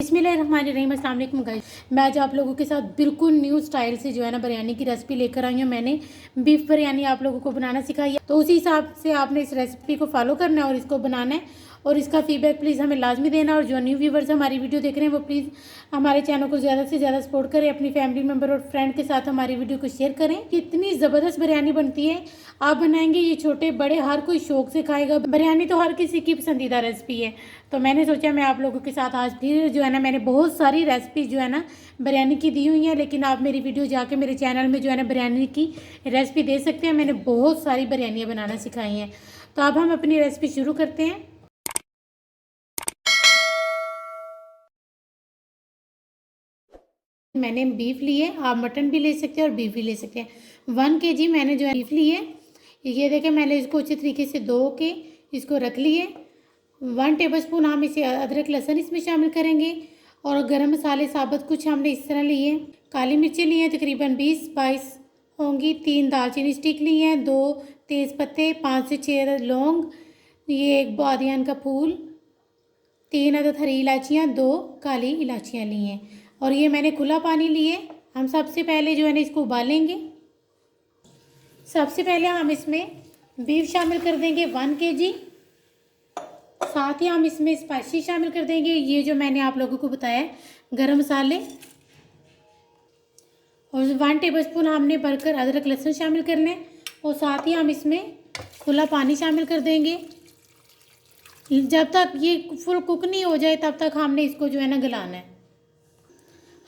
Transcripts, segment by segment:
बिस्मिल्लाहिर्रहमानिर्रहीम, अस्सलाम वालेकुम गाइस। मैं आज आप लोगों के साथ बिल्कुल न्यू स्टाइल से जो है ना बिरयानी की रेसिपी लेकर आई हूँ। मैंने बीफ बिरयानी आप लोगों को बनाना सिखाई है, तो उसी हिसाब से आपने इस रेसिपी को फॉलो करना है और इसको बनाना है और इसका फीडबैक प्लीज़ हमें लाजमी देना। और जो न्यू व्यूवर्स हमारी वीडियो देख रहे हैं वो प्लीज़ हमारे चैनल को ज़्यादा से ज़्यादा सपोर्ट करें, अपनी फैमिली मेम्बर और फ्रेंड के साथ हमारी वीडियो को शेयर करें। कितनी ज़बरदस्त बिरयानी बनती है, आप बनाएंगे ये छोटे बड़े हर कोई शौक से खाएगा। बिरयानी तो हर किसी की पसंदीदा रेसिपी है, तो मैंने सोचा मैं आप लोगों के साथ आज फिर जो है ना, मैंने बहुत सारी रेसिपी जो है ना बिरयानी की दी हुई हैं, लेकिन आप मेरी वीडियो जाके मेरे चैनल में जो है ना बिरयानी की रेसिपी दे सकते हैं। मैंने बहुत सारी बिरयानियाँ बनाना सिखाई हैं, तो अब हम अपनी रेसिपी शुरू करते हैं। मैंने बीफ लिए, आप मटन भी ले सकते हैं और बीफ भी ले सकते हैं। 1 kg मैंने जो है बीफ लिए। ये देखें, मैंने इसको अच्छी तरीके से धो के इसको रख लिए। 1 टेबलस्पून हम इसे अदरक लहसुन इसमें शामिल करेंगे और गरम मसाले साबुत कुछ हमने इस तरह लिए। काली मिर्चें ली हैं तकरीबन 20-22 होंगी। 3 दालचीनी स्टिक ली हैं, 2 तेज़ पत्ते, 5 से 6 लौंग, ये 1 बादियान का फूल, 3 अदद हरी इलायचियाँ, 2 काली इलायचियाँ ली हैं और ये मैंने खुला पानी लिए। हम सबसे पहले जो है ना इसको उबालेंगे। सबसे पहले हम इसमें बीफ शामिल कर देंगे 1 kg। साथ ही हम इसमें स्पाइसी शामिल कर देंगे, ये जो मैंने आप लोगों को बताया गरम मसाले, और 1 टेबलस्पून हमने भरकर अदरक लहसुन शामिल करना है और साथ ही हम इसमें खुला पानी शामिल कर देंगे। जब तक ये फुल कुक नहीं हो जाए तब तक हमने इसको जो है ना गलाना है।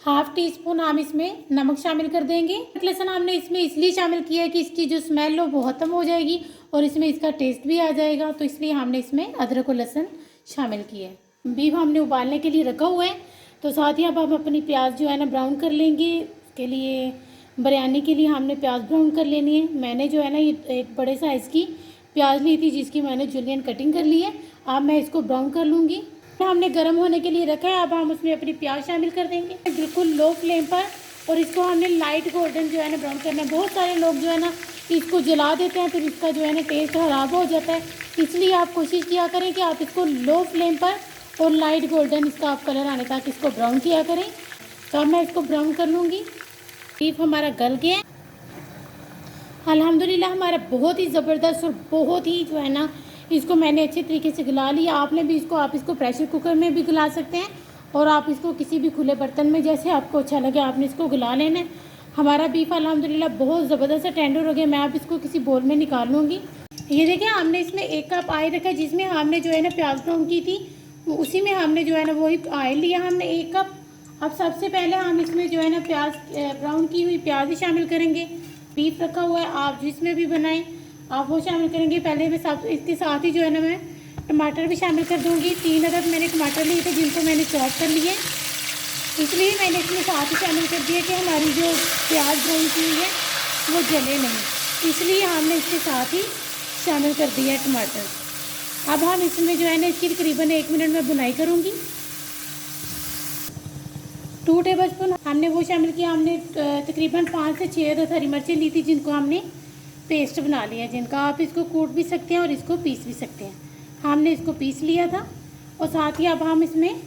1/2 टीस्पून हम इसमें नमक शामिल कर देंगे। लहसुन हमने इसमें इसलिए शामिल किया है कि इसकी जो स्मेल हो वो ख़त्म हो जाएगी और इसमें इसका टेस्ट भी आ जाएगा, तो इसलिए हमने इसमें अदरक और लहसुन शामिल किया है। बीफ हमने उबालने के लिए रखा हुआ है, तो साथ ही अब हम अपनी प्याज जो है ना ब्राउन कर लेंगे। इसके लिए बिरयानी के लिए हमने प्याज ब्राउन कर लेनी है। मैंने जो है ना ये एक बड़े साइज़ की प्याज ली थी जिसकी मैंने जुलियन कटिंग कर ली है। अब मैं इसको ब्राउन कर लूँगी। हमने गर्म होने के लिए रखा है, अब हम उसमें अपनी प्याज शामिल कर देंगे बिल्कुल लो फ्लेम पर और इसको हमने लाइट गोल्डन जो है ना ब्राउन करना है। बहुत सारे लोग जो है ना इसको जला देते हैं, फिर इसका जो है ना टेस्ट ख़राब हो जाता है, इसलिए आप कोशिश किया करें कि आप इसको लो फ्लेम पर और लाइट गोल्डन इसका आप कलर आने तक इसको ब्राउन किया करें। तो अब मैं इसको ब्राउन कर लूँगी। बीफ हमारा गल गया है अल्हम्दुलिल्लाह, हमारा बहुत ही ज़बरदस्त और बहुत ही जो है ना इसको मैंने अच्छे तरीके से गला लिया। आपने भी इसको आप इसको प्रेशर कुकर में भी गला सकते हैं और आप इसको किसी भी खुले बर्तन में जैसे आपको अच्छा लगे आपने इसको गला लेना है। हमारा बीफ अल्हम्दुलिल्लाह बहुत ज़बरदस्त टेंडर हो गया। मैं अब इसको किसी बोल में निकाल लूँगी। ये देखिए, हमने इसमें 1 कप ऑयल रखा जिसमें हमने जो है ना प्याज ब्राउन की थी, उसी में हमने जो है ना वही ऑयल लिया हमने 1 कप। अब सबसे पहले हम इसमें जो है ना प्याज ब्राउन की हुई प्याज ही शामिल करेंगे। बीफ रखा हुआ है, आप जिसमें भी बनाएं आप वो शामिल करेंगे। पहले मैं सब इसके साथ ही जो है ना मैं टमाटर भी शामिल कर दूंगी। 3 अदद मैंने टमाटर लिए थे जिनको मैंने चॉप कर लिए, इसलिए मैंने इसमें साथ ही शामिल कर दिया कि हमारी जो प्याज ब्राउन की हुई है वो जले नहीं, इसलिए हमने इसके साथ ही शामिल कर दिया है टमाटर। अब हम इसमें जो है ना इसकी तकरीबन 1 मिनट में बुनाई करूँगी। 2 टेबलस्पून हमने वो शामिल किया। हमने तकरीबन 5 से 6 अदद हरी मिर्चें ली थी जिनको हमने पेस्ट बना लिया, जिनका आप इसको कूट भी सकते हैं और इसको पीस भी सकते हैं। हमने इसको पीस लिया था और साथ ही अब हम इसमें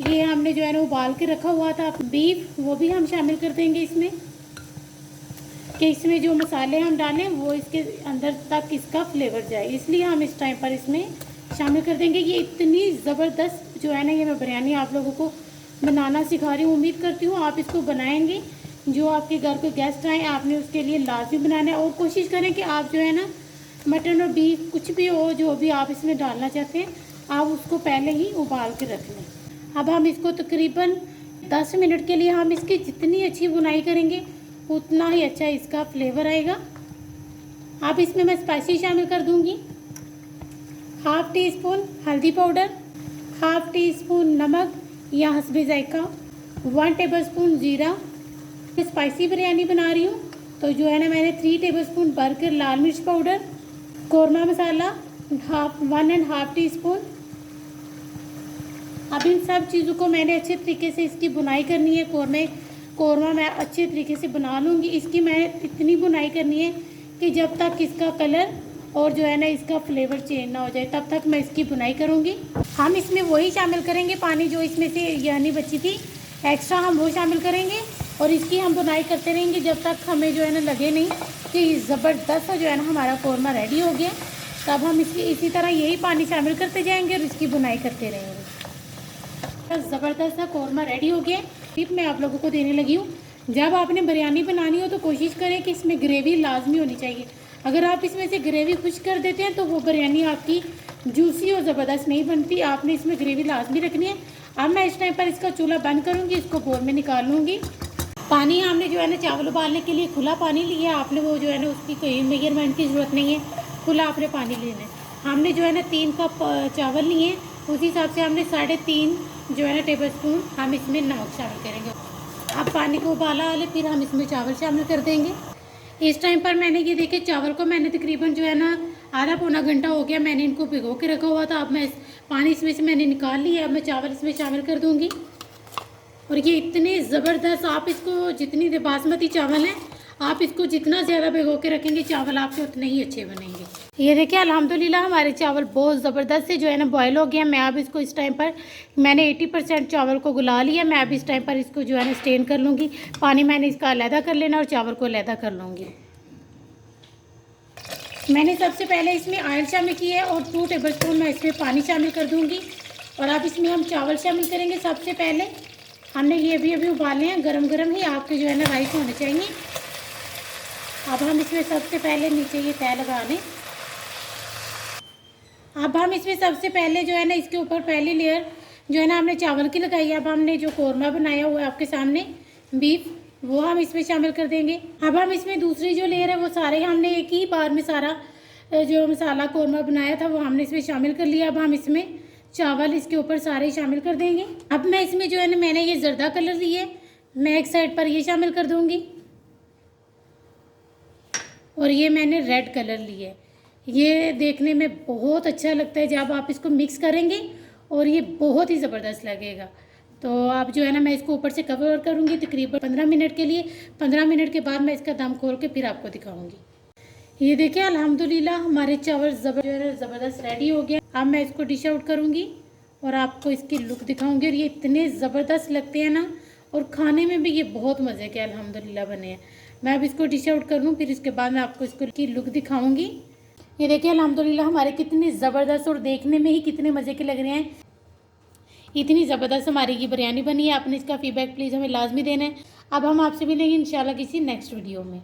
ये हमने जो है ना उबाल के रखा हुआ था बीफ, वो भी हम शामिल कर देंगे इसमें, कि इसमें जो मसाले हम डालें वो इसके अंदर तक इसका फ्लेवर जाए, इसलिए हम इस टाइम पर इसमें शामिल कर देंगे। ये इतनी ज़बरदस्त जो है ना ये मैं बिरयानी आप लोगों को बनाना सिखा रही हूँ। उम्मीद करती हूँ आप इसको बनाएंगे। जो आपके घर के गेस्ट आए आपने उसके लिए लाजमी बनाना है और कोशिश करें कि आप जो है ना मटन और बीफ कुछ भी हो जो भी आप इसमें डालना चाहते हैं आप उसको पहले ही उबाल के रख लें। अब हम इसको तकरीबन 10 मिनट के लिए हम इसकी जितनी अच्छी बुनाई करेंगे उतना ही अच्छा इसका फ्लेवर आएगा। अब इसमें मैं स्पाइसी शामिल कर दूंगी। 1/2 टीस्पून हल्दी पाउडर, 1/2 टीस्पून नमक या हस्बे जायका, 1 टेबलस्पून जीरा। स्पाइसी बिरयानी बना रही हूँ तो जो है ना मैंने 3 टेबलस्पून भरकर लाल मिर्च पाउडर, कौरमा मसाला 1.5 टीस्पून। अब इन सब चीज़ों को मैंने अच्छे तरीके से इसकी बुनाई करनी है। कौरमा मैं अच्छे तरीके से बना लूँगी। इसकी मैंने इतनी बुनाई करनी है कि जब तक इसका कलर और जो है ना इसका फ्लेवर चेंज ना हो जाए, तब तक मैं इसकी बुनाई करूँगी। हम इसमें वही शामिल करेंगे पानी जो इसमें से यानी बची थी एक्स्ट्रा, हम वो शामिल करेंगे और इसकी हम बुनाई करते रहेंगे जब तक हमें जो है ना लगे नहीं कि ज़बरदस्त जो है ना हमारा कौरमा रेडी हो गया। तब हम इसी तरह यही पानी शामिल करते जाएंगे और इसकी बुनाई करते रहेंगे। ज़बरदस्त सा कौरमा रेडी हो गया। टिप मैं आप लोगों को देने लगी हूँ, जब आपने बिरयानी बनानी हो तो कोशिश करें कि इसमें ग्रेवी लाजमी होनी चाहिए। अगर आप इसमें से ग्रेवी खुश कर देते हैं तो वो बिरयानी आपकी जूसी और ज़बरदस्त नहीं बनती। आपने इसमें ग्रेवी लाजमी रखनी है। अब मैं इस टाइम पर इसका चूल्हा बंद करूँगी, इसको बोल में निकाल लूँगी। पानी हमने जो है ना चावल उबालने के लिए खुला पानी लिया। आपने वो जो है ना उसकी कोई मेजरमेंट की ज़रूरत नहीं है, खुला आपने पानी लेना है। हमने जो है ना 3 कप चावल लिए, उसी हिसाब से हमने 3.5 जो है ना टेबल स्पून हम इसमें नमक शामिल करेंगे। अब पानी को उबाला वाले फिर हम इसमें चावल शामिल कर देंगे। इस टाइम पर मैंने ये देखिए चावल को मैंने तकरीबन जो है ना आधा पौना घंटा हो गया मैंने इनको भिगो के रखा हुआ था। अब मैं पानी इसमें से मैंने निकाल लिया। अब मैं चावल इसमें शामिल कर दूँगी और ये इतने ज़बरदस्त, आप इसको जितनी बासमती चावल हैं आप इसको जितना ज़्यादा भिगो के रखेंगे चावल आपके उतने ही अच्छे बनेंगे। ये देखिए अल्हम्दुलिल्लाह हमारे चावल बहुत ज़बरदस्त से जो है ना बॉयल हो गया। मैं अब इसको इस टाइम पर मैंने 80% चावल को गुला लिया। मैं अब इस टाइम पर इसको जो है ना स्टेन कर लूँगी। पानी मैंने इसका अलहदा कर लेना और चावल को अलहदा कर लूँगी। मैंने सबसे पहले इसमें ऑयल शामिल किया है और 2 टेबल स्पून मैं इसमें पानी शामिल कर दूँगी। और अब इसमें हम चावल शामिल करेंगे। सबसे पहले हमने ये भी अभी उबाले हैं, गरम गरम ही आपके जो है ना राइस होने चाहिए। अब हम इसमें सबसे पहले नीचे ये तय लगा लें। अब हम इसमें सबसे पहले जो है ना इसके ऊपर पहली लेयर जो है ना हमने चावल की लगाई है। अब हमने जो कौरमा बनाया हुआ है आपके सामने बीफ, वो हम इसमें शामिल कर देंगे। अब हम इसमें दूसरी जो लेयर है वो सारे हमने एक ही बार में सारा जो मसाला कौरमा बनाया था वो हमने इसमें शामिल कर लिया। अब हम इसमें चावल इसके ऊपर सारे शामिल कर देंगे। अब मैं इसमें जो है ना मैंने ये जर्दा कलर लिया है, मैं एक साइड पर ये शामिल कर दूंगी और ये मैंने रेड कलर लिया है। ये देखने में बहुत अच्छा लगता है जब आप इसको मिक्स करेंगे और ये बहुत ही ज़बरदस्त लगेगा। तो आप जो है ना मैं इसको ऊपर से कवर करूँगी तकरीबन 15 मिनट के लिए। 15 मिनट के बाद मैं इसका दम खोल के फिर आपको दिखाऊँगी। ये देखिए अल्हम्दुलिल्लाह हमारे चावल ज़बरदस्त रेडी हो गया। अब मैं इसको डिश आउट करूँगी और आपको इसकी लुक दिखाऊँगी। और ये इतने ज़बरदस्त लगते हैं ना और खाने में भी ये बहुत मज़े के अल्हम्दुलिल्लाह बने हैं। मैं अब इसको डिश आउट कर लूँ फिर इसके बाद मैं आपको इसको की लुक दिखाऊँगी। ये देखिए अल्हम्दुलिल्लाह हमारे कितने ज़बरदस्त और देखने में ही कितने मज़े के लग रहे हैं। इतनी ज़बरदस्त हमारी ये बिरयानी बनी है। आपने इसका फीडबैक प्लीज़ हमें लाजमी देना है। अब हम आपसे मिलेंगे इंशाल्लाह किसी नेक्स्ट वीडियो में।